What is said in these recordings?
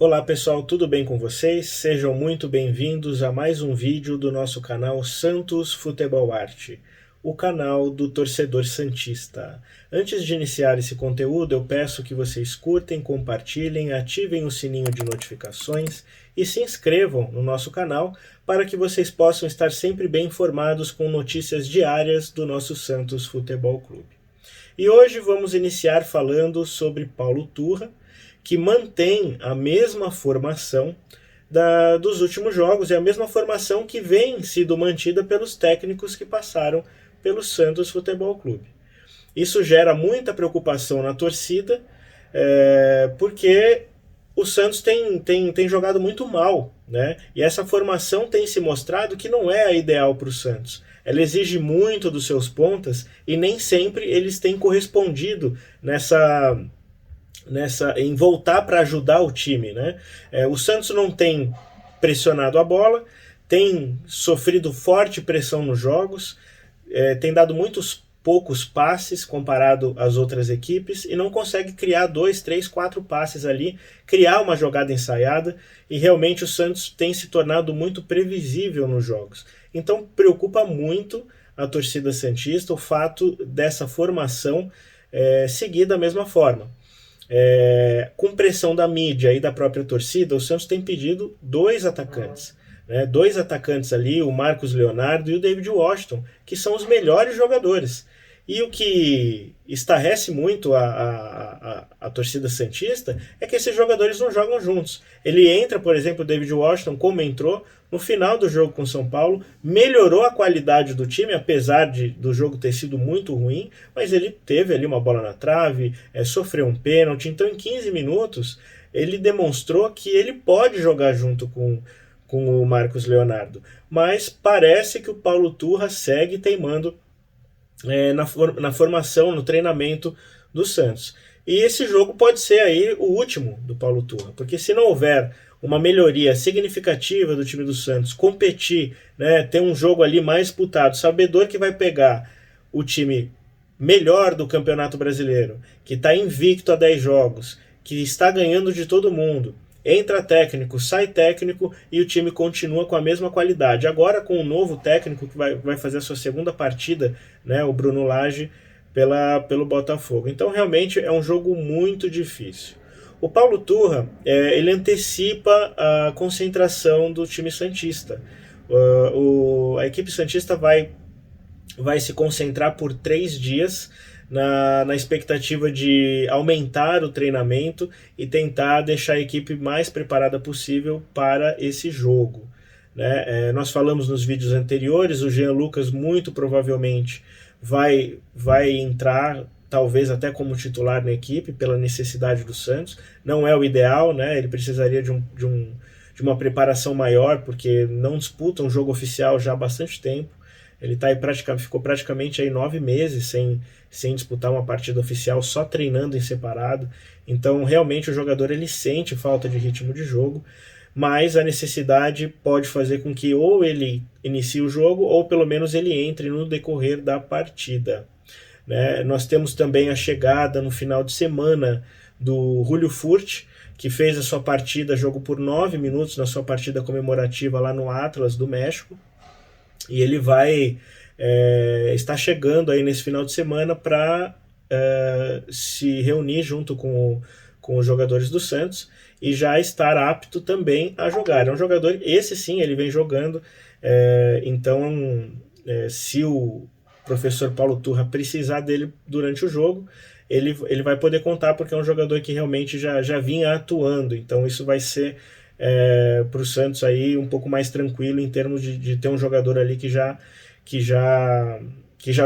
Olá pessoal, tudo bem com vocês? Sejam muito bem-vindos a mais um vídeo do nosso canal Santos Futebol Arte, o canal do torcedor santista. Antes de iniciar esse conteúdo, eu peço que vocês curtem, compartilhem, ativem o sininho de notificações e se inscrevam no nosso canal para que vocês possam estar sempre bem informados com notícias diárias do nosso Santos Futebol Clube. E hoje vamos iniciar falando sobre Paulo Turra, que mantém a mesma formação dos últimos jogos, e a mesma formação que vem sido mantida pelos técnicos que passaram pelo Santos Futebol Clube. Isso gera muita preocupação na torcida, porque o Santos tem jogado muito mal, né? E essa formação tem se mostrado que não é a ideal para o Santos. Ela exige muito dos seus pontas e nem sempre eles têm correspondido em voltar para ajudar o time, né? O Santos não tem pressionado a bola, tem sofrido forte pressão nos jogos, tem dado muitos poucos passes comparado às outras equipes e não consegue criar 2, 3, 4 passes ali, criar uma jogada ensaiada, e realmente o Santos tem se tornado muito previsível nos jogos. Então preocupa muito a torcida santista o fato dessa formação seguir da mesma forma. Com pressão da mídia e da própria torcida, o Santos tem pedido dois atacantes. Dois atacantes ali, o Marcos Leonardo e o David Washington, que são os melhores jogadores. E o que estarrece muito a torcida santista é que esses jogadores não jogam juntos. Ele entra, por exemplo, o David Washington, como entrou, no final do jogo com o São Paulo, melhorou a qualidade do time, apesar do jogo ter sido muito ruim, mas ele teve ali uma bola na trave, sofreu um pênalti, então em 15 minutos ele demonstrou que ele pode jogar junto com o Marcos Leonardo. Mas parece que o Paulo Turra segue teimando na formação, no treinamento do Santos. E esse jogo pode ser aí o último do Paulo Turra, porque se não houver uma melhoria significativa do time do Santos, competir, ter um jogo ali mais disputado, sabedor que vai pegar o time melhor do Campeonato Brasileiro, que está invicto a 10 jogos, que está ganhando de todo mundo, entra técnico, sai técnico e o time continua com a mesma qualidade. Agora com um novo técnico que vai fazer a sua segunda partida, o Bruno Lage, pelo Botafogo. Então realmente é um jogo muito difícil. O Paulo Turra, ele antecipa a concentração do time santista. A equipe santista vai se concentrar por 3 dias na expectativa de aumentar o treinamento e tentar deixar a equipe mais preparada possível para esse jogo. Nós falamos nos vídeos anteriores, o Jean Lucas muito provavelmente vai entrar, talvez até como titular na equipe, pela necessidade do Santos. Não é o ideal, ele precisaria de uma preparação maior, porque não disputa um jogo oficial já há bastante tempo. Ele ficou praticamente aí 9 meses sem disputar uma partida oficial, só treinando em separado. Então realmente o jogador ele sente falta de ritmo de jogo, mas a necessidade pode fazer com que ou ele inicie o jogo ou pelo menos ele entre no decorrer da partida. Nós temos também a chegada no final de semana do Julio Furt, que fez a sua partida, jogou por 9 minutos na sua partida comemorativa lá no Atlas do México, e ele vai estar chegando aí nesse final de semana para se reunir junto com os jogadores do Santos e já estar apto também a jogar. É um jogador, esse sim, ele vem jogando, então se o professor Paulo Turra precisar dele durante o jogo, ele vai poder contar, porque é um jogador que realmente já vinha atuando, então isso vai ser para o Santos aí um pouco mais tranquilo em termos de ter um jogador ali que já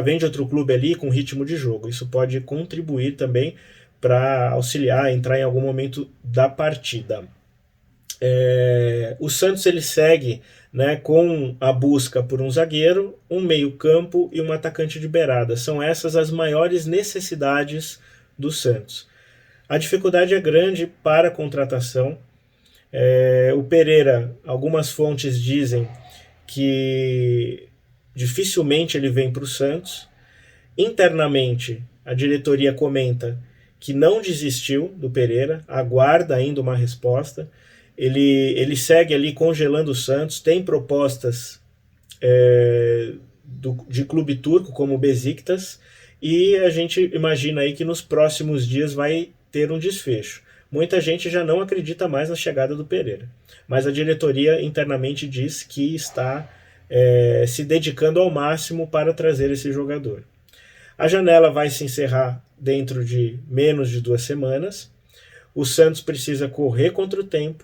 vem de outro clube ali com ritmo de jogo. Isso pode contribuir também para auxiliar, entrar em algum momento da partida. O Santos ele segue com a busca por um zagueiro, um meio-campo e um atacante de beirada. São essas as maiores necessidades do Santos. A dificuldade é grande para a contratação. O Pereira, algumas fontes dizem que dificilmente ele vem para o Santos. Internamente, a diretoria comenta que não desistiu do Pereira, aguarda ainda uma resposta. Ele segue ali congelando o Santos, tem propostas de clube turco como o Besiktas, e a gente imagina aí que nos próximos dias vai ter um desfecho. Muita gente já não acredita mais na chegada do Pereira, mas a diretoria internamente diz que está se dedicando ao máximo para trazer esse jogador. A janela vai se encerrar dentro de menos de 2 semanas. O Santos precisa correr contra o tempo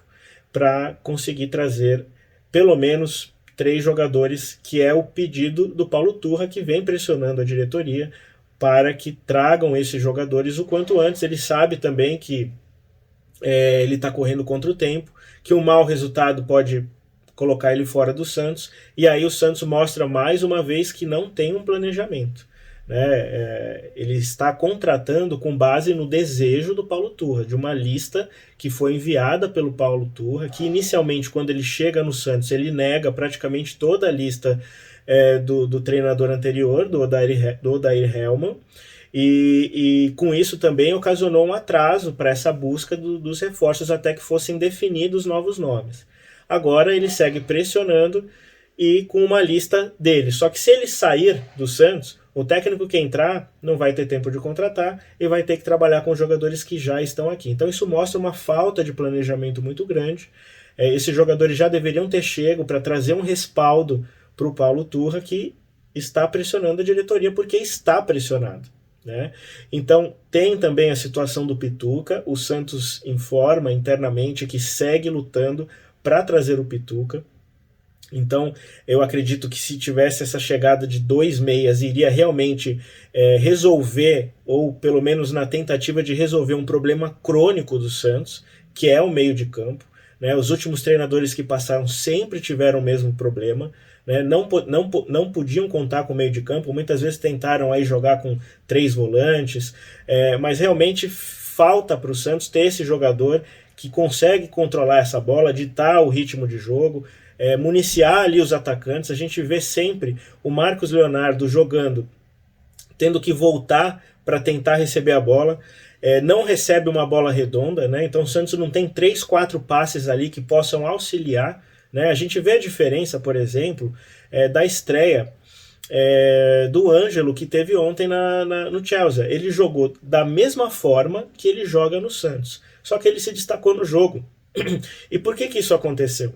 para conseguir trazer pelo menos 3 jogadores, que é o pedido do Paulo Turra, que vem pressionando a diretoria para que tragam esses jogadores o quanto antes. Ele sabe também que ele está correndo contra o tempo, que um mau resultado pode colocar ele fora do Santos, e aí o Santos mostra mais uma vez que não tem um planejamento. Ele está contratando com base no desejo do Paulo Turra, de uma lista que foi enviada pelo Paulo Turra, que inicialmente, quando ele chega no Santos, ele nega praticamente toda a lista do treinador anterior, do Odair Hellmann, e com isso também ocasionou um atraso para essa busca dos reforços até que fossem definidos novos nomes. Agora ele segue pressionando e com uma lista dele. Só que se ele sair do Santos, o técnico que entrar não vai ter tempo de contratar e vai ter que trabalhar com jogadores que já estão aqui. Então isso mostra uma falta de planejamento muito grande. Esses jogadores já deveriam ter chego para trazer um respaldo para o Paulo Turra, que está pressionando a diretoria porque está pressionado. Então tem também a situação do Pituca. O Santos informa internamente que segue lutando para trazer o Pituca. Então eu acredito que se tivesse essa chegada de 2 meias, iria realmente resolver, ou pelo menos na tentativa de resolver um problema crônico do Santos, que é o meio de campo. Os últimos treinadores que passaram sempre tiveram o mesmo problema. Não podiam contar com o meio de campo, muitas vezes tentaram aí jogar com 3 volantes, mas realmente falta para o Santos ter esse jogador que consegue controlar essa bola, ditar o ritmo de jogo, municiar ali os atacantes. A gente vê sempre o Marcos Leonardo jogando, tendo que voltar para tentar receber a bola, não recebe uma bola redonda, então o Santos não tem 3, 4 passes ali que possam auxiliar. A gente vê a diferença, por exemplo, da estreia do Ângelo, que teve ontem no Chelsea. Ele jogou da mesma forma que ele joga no Santos, só que ele se destacou no jogo. E por que isso aconteceu?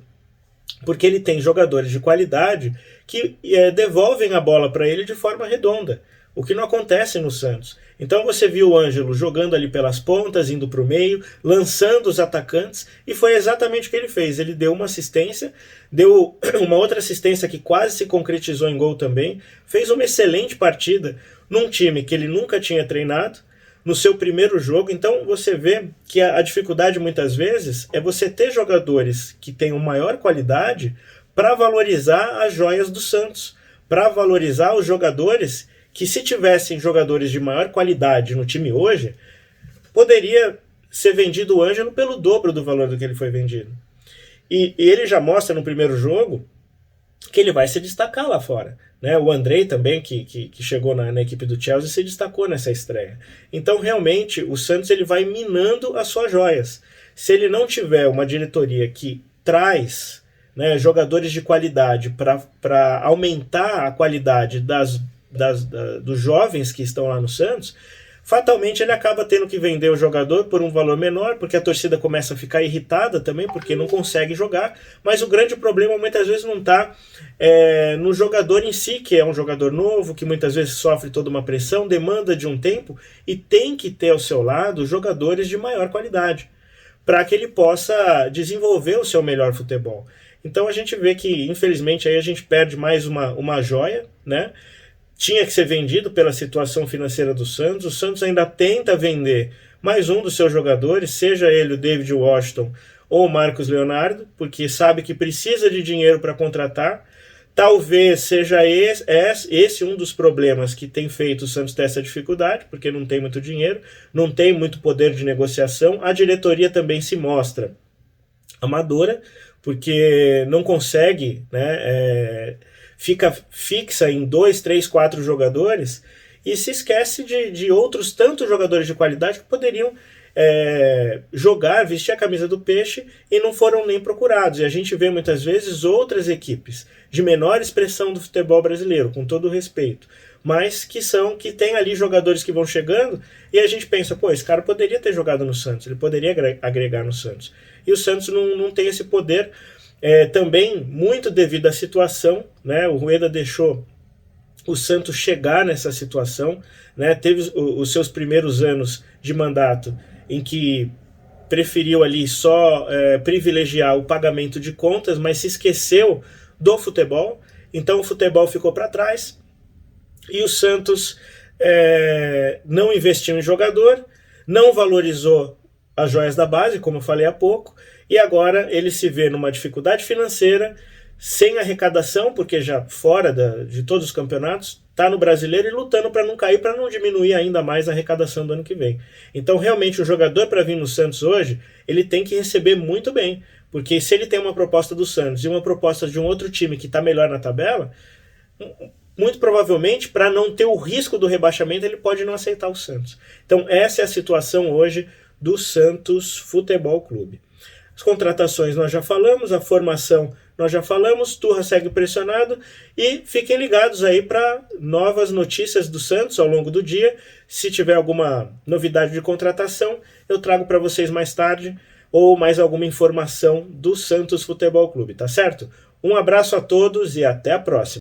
Porque ele tem jogadores de qualidade que devolvem a bola para ele de forma redonda, o que não acontece no Santos. Então você viu o Ângelo jogando ali pelas pontas, indo para o meio, lançando os atacantes, e foi exatamente o que ele fez. Ele deu uma assistência, deu uma outra assistência que quase se concretizou em gol também, fez uma excelente partida num time que ele nunca tinha treinado, no seu primeiro jogo. Então você vê que a dificuldade muitas vezes é você ter jogadores que tenham maior qualidade para valorizar as joias do Santos, para valorizar os jogadores que, se tivessem jogadores de maior qualidade no time hoje, poderia ser vendido o Ângelo pelo dobro do valor do que ele foi vendido. E ele já mostra no primeiro jogo que ele vai se destacar lá fora. O Andrei também, que chegou na equipe do Chelsea, se destacou nessa estreia. Então, realmente, o Santos ele vai minando as suas joias. Se ele não tiver uma diretoria que traz jogadores de qualidade para aumentar a qualidade dos jovens que estão lá no Santos, fatalmente ele acaba tendo que vender o jogador por um valor menor, porque a torcida começa a ficar irritada também, porque não consegue jogar. Mas o grande problema muitas vezes não está no jogador em si, que é um jogador novo, que muitas vezes sofre toda uma pressão, demanda de um tempo, e tem que ter ao seu lado jogadores de maior qualidade, para que ele possa desenvolver o seu melhor futebol. Então a gente vê que, infelizmente, aí a gente perde mais uma joia, Tinha que ser vendido pela situação financeira do Santos. O Santos ainda tenta vender mais um dos seus jogadores, seja ele o David Washington ou o Marcos Leonardo, porque sabe que precisa de dinheiro para contratar. Talvez seja esse um dos problemas que tem feito o Santos ter essa dificuldade, porque não tem muito dinheiro, não tem muito poder de negociação. A diretoria também se mostra amadora, porque não consegue, fica fixa em 2, 3, 4 jogadores, e se esquece de outros tantos jogadores de qualidade que poderiam jogar, vestir a camisa do Peixe e não foram nem procurados. E a gente vê muitas vezes outras equipes de menor expressão do futebol brasileiro, com todo o respeito, mas que tem ali jogadores que vão chegando e a gente pensa, pô, esse cara poderia ter jogado no Santos, ele poderia agregar no Santos. E o Santos não tem esse poder, também muito devido à situação, né? O Rueda deixou o Santos chegar nessa situação, né? Teve os seus primeiros anos de mandato em que preferiu ali só privilegiar o pagamento de contas, mas se esqueceu do futebol. Então o futebol ficou para trás e o Santos não investiu em jogador, não valorizou as joias da base, como eu falei há pouco, e agora ele se vê numa dificuldade financeira, sem arrecadação, porque já fora de todos os campeonatos, está no Brasileiro e lutando para não cair, para não diminuir ainda mais a arrecadação do ano que vem. Então, realmente, o jogador para vir no Santos hoje, ele tem que receber muito bem, porque se ele tem uma proposta do Santos e uma proposta de um outro time que está melhor na tabela, muito provavelmente, para não ter o risco do rebaixamento, ele pode não aceitar o Santos. Então, essa é a situação hoje do Santos Futebol Clube. As contratações nós já falamos, a formação nós já falamos, Turra segue pressionado e fiquem ligados aí para novas notícias do Santos ao longo do dia. Se tiver alguma novidade de contratação, eu trago para vocês mais tarde ou mais alguma informação do Santos Futebol Clube, tá certo? Um abraço a todos e até a próxima.